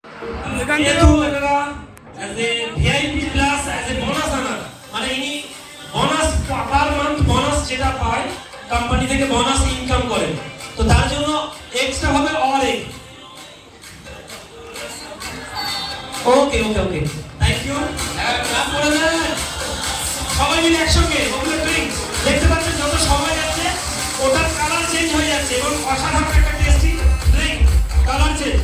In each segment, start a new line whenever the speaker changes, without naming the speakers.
যেহেতু এনারা as a VIP plus as a bonus আনার মানে ইনি বোনাস পার মান্থ বোনাস যেটা পায় কোম্পানি থেকে বোনাস ইনকাম করে, তো তার জন্য এক্সট্রা হবে অর এ। Okay okay okay thank you. Class করে দেন সবাই মিলে একসঙ্গে। ওগুলো ড্রিঙ্কস দেখতে পাচ্ছেন যত সময় যাচ্ছে ওটার কালার চেঞ্জ হয়ে যাচ্ছে এবং অসাধারণ একটা টেস্টি ড্রিঙ্ক কালার চেঞ্জ।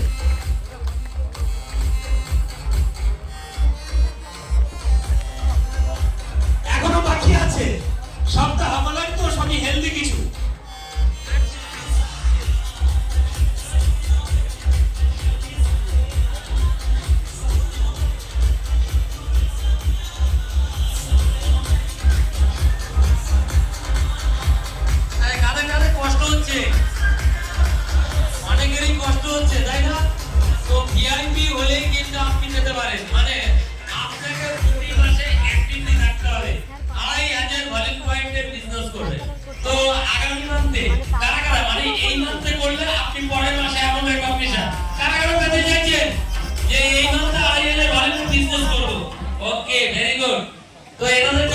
এখনো বাকি আছে সপ্তাহ আমার তো সবই হেলদি কিছু। অনেকেরই কষ্ট হচ্ছে তাই না? তো ভিআইপি হলেই কিন্তু আপনি যেতে পারেন, মানে আপনাকে প্রতি মাসে অ্যাক্টিভলি থাকতে হবে। আই অ্যাজ এ ভলিউম পয়েন্টের বিজনেস করবে। তো আগামী মান্থে কারা কারা মানে এই মান্থে করলে আপনি পরের মাসে এমন রেকগনিশন কারা কারা পেতে চাইছেন যে এই মান্থে আই এর ভলিউম বিজনেস করব? Okay very good. তো এনাদের